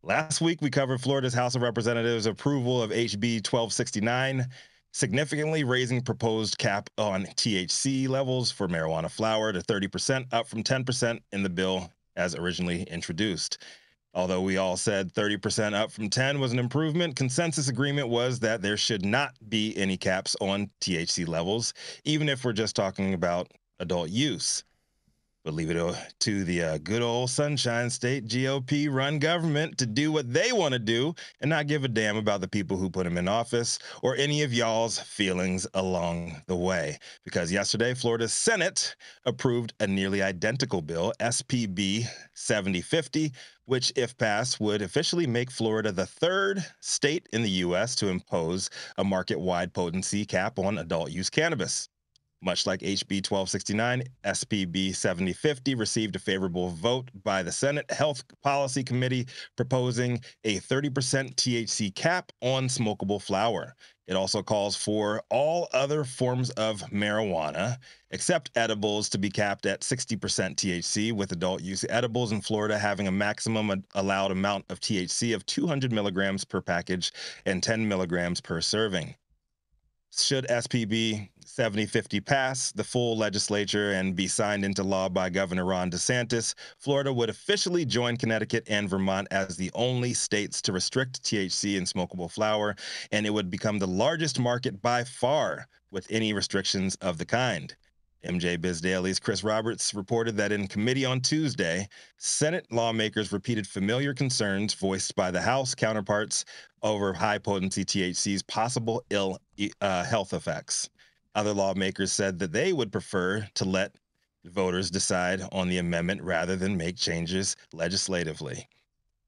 Last week, we covered Florida's House of Representatives' approval of HB 1269, significantly raising proposed cap on THC levels for marijuana flower to 30%, up from 10% in the bill as originally introduced. Although we all said 30% up from 10 was an improvement, consensus agreement was that there should not be any caps on THC levels, even if we're just talking about adult use. But leave it to the good old Sunshine State GOP-run government to do what they want to do and not give a damn about the people who put them in office or any of y'all's feelings along the way. Because yesterday, Florida's Senate approved a nearly identical bill, SPB 7050, which, if passed, would officially make Florida the third state in the U.S. to impose a market-wide potency cap on adult-use cannabis. Much like HB 1269, SPB 7050 received a favorable vote by the Senate Health Policy Committee proposing a 30% THC cap on smokable flower. It also calls for all other forms of marijuana, except edibles, to be capped at 60% THC, with adult use edibles in Florida having a maximum allowed amount of THC of 200 milligrams per package and 10 milligrams per serving. Should SPB 7050 pass the full legislature and be signed into law by Governor Ron DeSantis, Florida would officially join Connecticut and Vermont as the only states to restrict THC in smokable flower, and it would become the largest market by far with any restrictions of the kind. MJ Biz Daily's Chris Roberts reported that in committee on Tuesday, Senate lawmakers repeated familiar concerns voiced by the House counterparts over high-potency THC's possible ill health effects. Other lawmakers said that they would prefer to let voters decide on the amendment rather than make changes legislatively.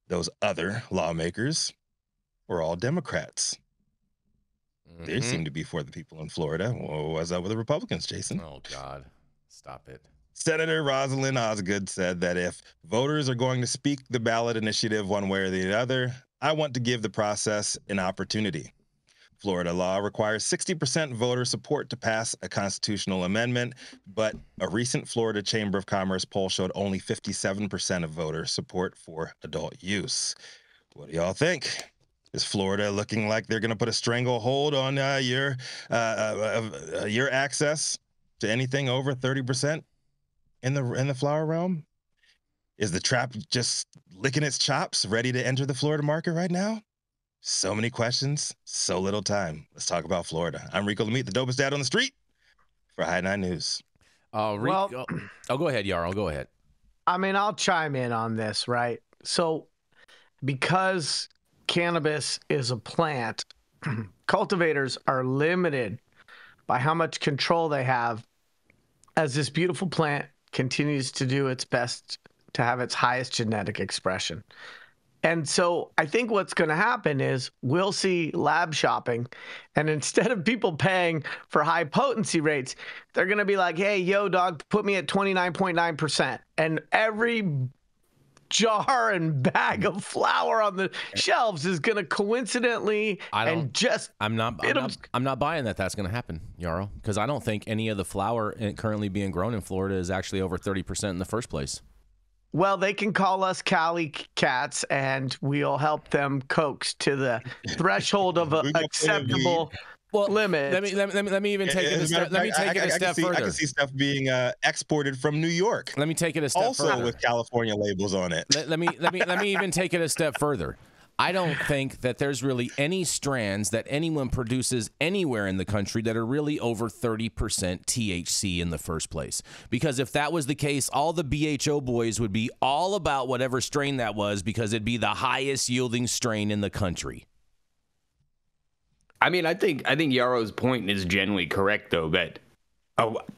Those other lawmakers were all Democrats. They seem to be for the people in Florida. What's up with the Republicans, Jason? Oh, God. Stop it. Senator Rosalind Osgood said that if voters are going to speak the ballot initiative one way or the other, I want to give the process an opportunity. Florida law requires 60% voter support to pass a constitutional amendment, but a recent Florida Chamber of Commerce poll showed only 57% of voter support for adult use. What do y'all think? Is Florida looking like they're going to put a stranglehold on your access to anything over 30% in the flower realm? Is the trap just licking its chops, ready to enter the Florida market right now? So many questions, so little time. Let's talk about Florida. I'm Rico Lamitte, the dopest dad on the street for High 9 News. Rico, go ahead, Yarl. Go ahead. I mean, I'll chime in on this, right? So because cannabis is a plant, cultivators are limited by how much control they have as this beautiful plant continues to do its best to have its highest genetic expression. And so I think what's going to happen is we'll see lab shopping, and instead of people paying for high potency rates, they're going to be like, hey, yo, dog, put me at 29.9%. And every jar and bag of flour on the shelves is going to coincidentally I'm not buying that that's going to happen, Yarl, because I don't think any of the flour currently being grown in Florida is actually over 30% in the first place. Well, they can call us Cali cats, and we'll help them coax to the threshold of an acceptable limit. Let me even take it a step. Let me take it a step further. I can see stuff being exported from New York. Let me take it a step further. Also with California labels on it. Let me even take it a step further. I don't think that there's really any strands that anyone produces anywhere in the country that are really over 30% THC in the first place. Because if that was the case, all the BHO boys would be all about whatever strain that was, because it'd be the highest yielding strain in the country. I mean, I think Yarrow's point is generally correct, though, that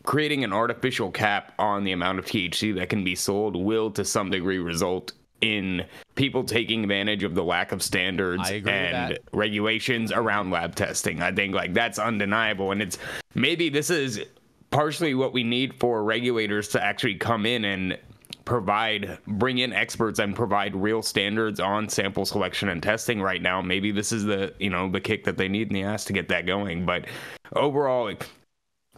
creating an artificial cap on the amount of THC that can be sold will, to some degree, result in people taking advantage of the lack of standards and regulations around lab testing. I think that's undeniable, and this is partially what we need for regulators to actually come in and bring in experts and provide real standards on sample selection and testing right now. Maybe this is the kick that they need in the ass to get that going. But overall,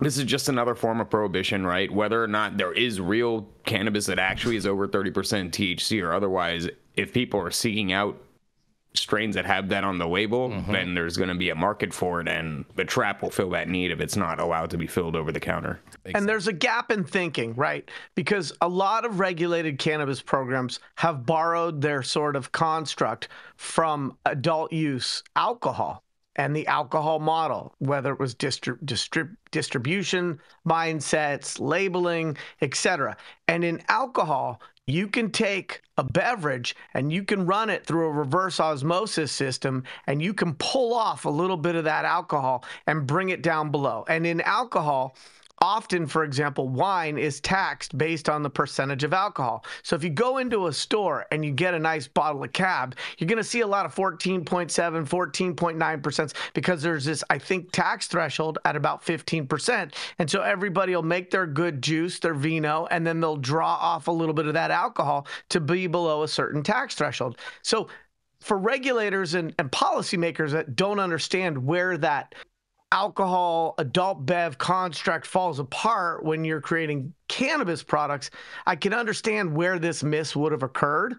this is just another form of prohibition, right? Whether or not there is real cannabis that actually is over 30% THC or otherwise, if people are seeking out strains that have that on the label, then there's going to be a market for it, and the trap will fill that need if it's not allowed to be filled over the counter. And there's a gap in thinking, right? Because a lot of regulated cannabis programs have borrowed their sort of construct from adult use alcohol and the alcohol model, whether it was distribution mindsets, labeling, etc. And in alcohol, you can take a beverage and you can run it through a reverse osmosis system, and you can pull off a little bit of that alcohol and bring it down below. And in alcohol, often, for example, wine is taxed based on the percentage of alcohol. So if you go into a store and you get a nice bottle of Cab, you're going to see a lot of 14.7, 14.9% because there's this, I think, tax threshold at about 15%. And so everybody will make their good juice, their vino, and then they'll draw off a little bit of that alcohol to be below a certain tax threshold. So for regulators and policymakers that don't understand where that alcohol adult bev construct falls apart when you're creating cannabis products, I can understand where this miss would have occurred.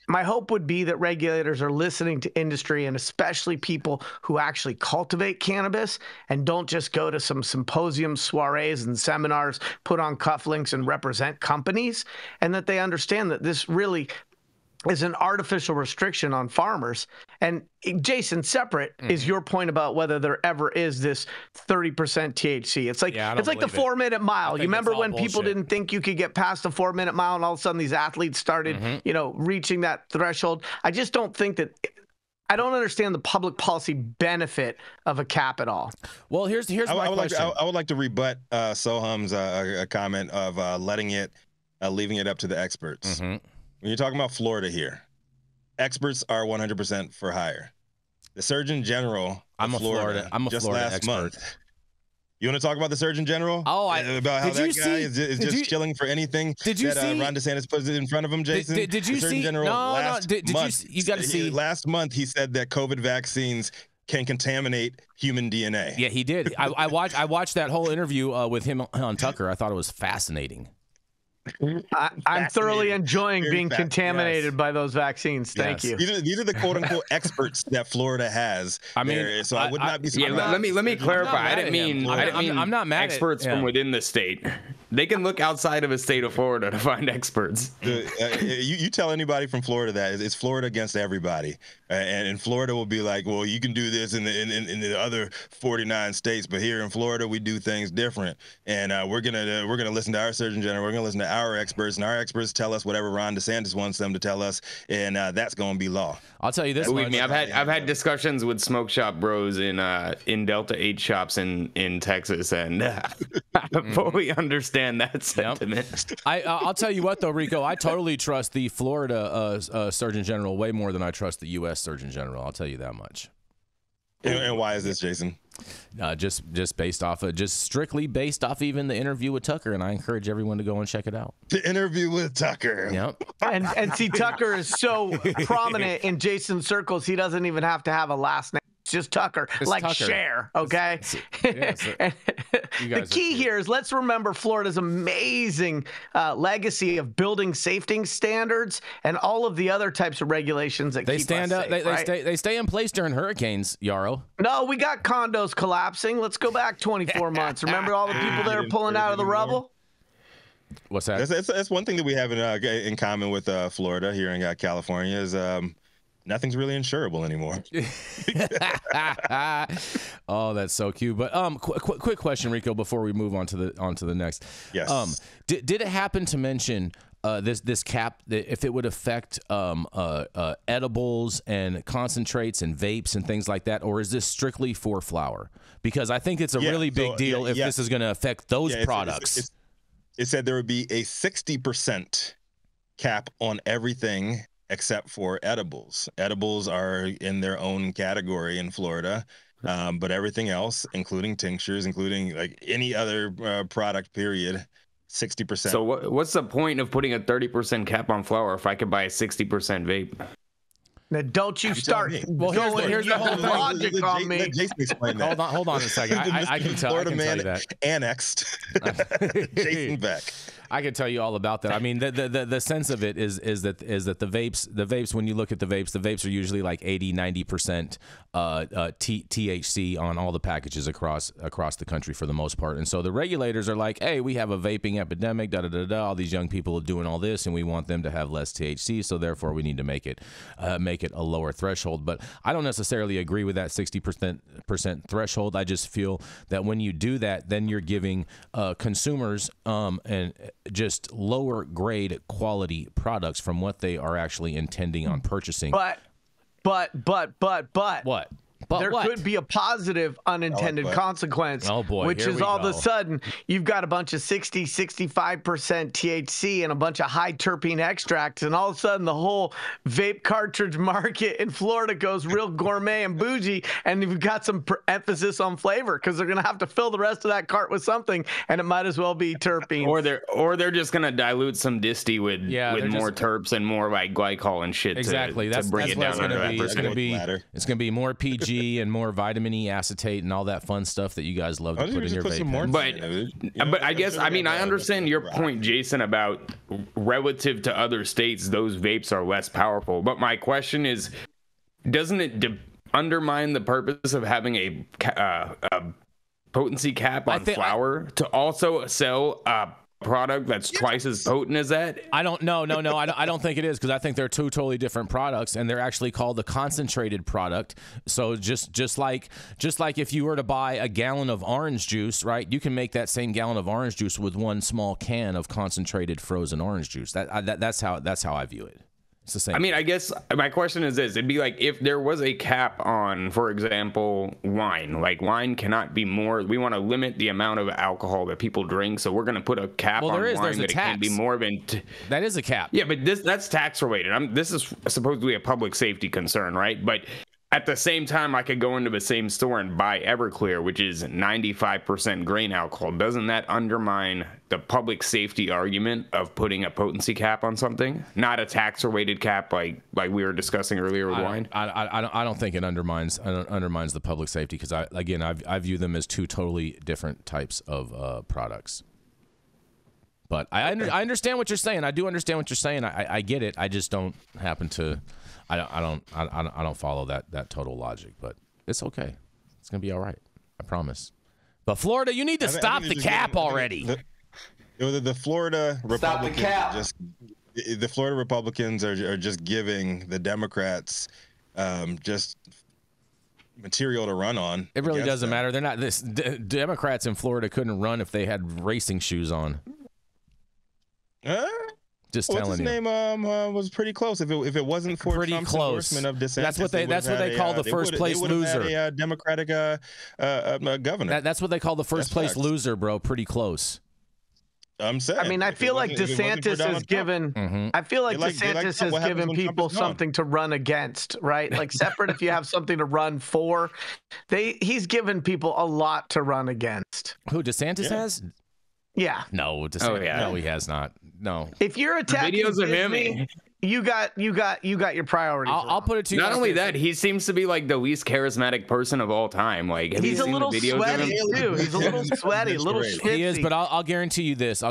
My hope would be that regulators are listening to industry, and especially people who actually cultivate cannabis and don't just go to some symposiums, soirees, and seminars, put on cufflinks and represent companies, and that they understand that this really is an artificial restriction on farmers. And Jason, separate is your point about whether there ever is this 30% THC. It's like it's like the 4-minute mile. You remember when people didn't think you could get past the 4-minute mile, and all of a sudden these athletes started, reaching that threshold. I just don't think that. I don't understand the public policy benefit of a cap at all. Well, here's my question. I would like to rebut Soham's comment of leaving it up to the experts. When you're talking about Florida here, experts are 100% for hire. The Surgeon General of Florida, just last expert. month. You want to talk about the Surgeon General? About how that guy is just chilling for anything that Ron DeSantis puts in front of him, Jason? Did you see? General You got to see. Last month, he said that COVID vaccines can contaminate human DNA. Yeah, he did. I watched that whole interview with him on Tucker. I thought it was fascinating. I'm thoroughly enjoying being contaminated by those vaccines. Thank you. These are the quote unquote experts that Florida has. I mean, so I would not be surprised. Yeah, let me clarify. I didn't mean I'm not mad experts from within the state. They can look outside of the state of Florida to find experts. You tell anybody from Florida that it's Florida against everybody, and Florida will be like, well, you can do this in the other 49 states, but here in Florida we do things different, and we're gonna listen to our Surgeon General. We're gonna listen to our experts, and our experts tell us whatever Ron DeSantis wants them to tell us, and that's gonna be law. I'll tell you this. Believe me, I've had discussions with smoke shop bros in Delta 8 shops in Texas, and I fully understand that sentiment. I'll tell you what though, Rico, I totally trust the Florida Surgeon General way more than I trust the U.S. Surgeon General. I'll tell you that much. And why is this, Jason? Just based off of strictly based off even the interview with Tucker, and I encourage everyone to go and check it out. The interview with Tucker. Yep. And see, Tucker is so prominent in Jason's circles, he doesn't even have to have a last name. It's just Tucker, Tucker. Cher, okay? The key here is let's remember Florida's amazing legacy of building safety standards and all of the other types of regulations that keep us safe, they stay in place during hurricanes, Yarrow. No, we got condos collapsing. Let's go back 24 months. Remember all the people that are pulling out of the rubble? What's that? That's one thing that we have in common with Florida here in California is nothing's really insurable anymore. Oh, that's so cute. But quick question, Rico, before we move on to the next. Yes. Did it happen to mention this cap, if it would affect edibles and concentrates and vapes and things like that, or is this strictly for flower? Because I think it's a really big deal if this is going to affect those products. It said there would be a 60% cap on everything except for edibles. Edibles are in their own category in Florida, but everything else, including tinctures, including like any other product, period, 60%. So what's the point of putting a 30% cap on flower if I could buy a 60% vape? Now, don't you start Well, here's the whole thing. Logic on me. Jason explain that. Hold on a second. I can tell you that. Annexed. Jason Beck. I can tell you all about that. I mean, the sense of it is that the vapes, when you look at the vapes are usually like 80-90% THC on all the packages across the country for the most part. And so the regulators are like, hey, we have a vaping epidemic, all these young people are doing all this, and we want them to have less THC, so therefore we need to make it a lower threshold. But I don't necessarily agree with that 60% threshold. I just feel that when you do that, then you're giving consumers and just lower grade quality products from what they are actually intending on purchasing. But what? There could be a positive unintended consequence, which is all of a sudden you've got a bunch of 60-65% THC and a bunch of high terpene extracts, and all of a sudden the whole vape cartridge market in Florida goes real gourmet and bougie, and you've got some emphasis on flavor because they're going to have to fill the rest of that cart with something, and it might as well be terpene. Or they're just going to dilute some disty with more terps and more like glycol and shit. Exactly. To bring it down. It's going to be more PG and more vitamin E acetate and all that fun stuff that you guys love to put in your vape. But I guess, I mean, I understand your point, Jason, about relative to other states, those vapes are less powerful. But my question is, doesn't it undermine the purpose of having a potency cap on flower to also sell product that's twice as potent as that? I don't know. No, I don't think it is, because I think they're two totally different products, and they're actually called the concentrated product. So just like if you were to buy a gallon of orange juice, right? You can make that same gallon of orange juice with one small can of concentrated frozen orange juice. That's how I view it. It's the same. I mean, I guess my question is this. It'd be like if there was a cap on, for example, wine. Like, wine cannot be more. We want to limit the amount of alcohol that people drink, so we're going to put a cap on wine that it can't be more than... That is a cap. Yeah, but that's tax related. This is supposedly a public safety concern, right? But at the same time, I could go into the same store and buy Everclear, which is 95% grain alcohol. Doesn't that undermine the public safety argument of putting a potency cap on something? Not a tax-related cap like we were discussing earlier with wine? I don't think it undermines the public safety, because, I view them as two totally different types of products. But I understand what you're saying. I do understand what you're saying. I get it. I just don't happen to... I don't follow that total logic, but it's okay. It's gonna be all right. I promise. But Florida, you need to stop the cap already. The Florida Republicans stop the cap. The Florida Republicans are just giving the Democrats just material to run on. It really doesn't matter. They're not Democrats in Florida couldn't run if they had racing shoes on. Just telling his you. Name was pretty close. If it wasn't for pretty Trump's close endorsement of DeSantis, that's what they call the first place loser. Had a Democratic governor. That's what they call the first place loser, bro. Pretty close. I'm saying. I mean, I feel like DeSantis has given. I feel like DeSantis has given people something to run against, right? Like, separate if you have something to run for, he's given people a lot to run against. Who, DeSantis has? Yeah. No, no, he has not. No. If you're attacking videos of him, you got your priorities. I'll put it to you. Not only that, he seems to be like the least charismatic person of all time. Like, he's a little sweaty too. He's a little sweaty, a little schwitzy. He is, but I'll guarantee you this.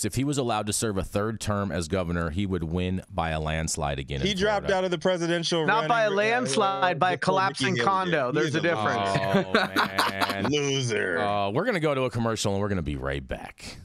If he was allowed to serve a third term as governor, he would win by a landslide again. He dropped out of the presidential. Not by a landslide, by a collapsing condo. There's a difference. Oh man, loser. We're gonna go to a commercial and we're gonna be right back.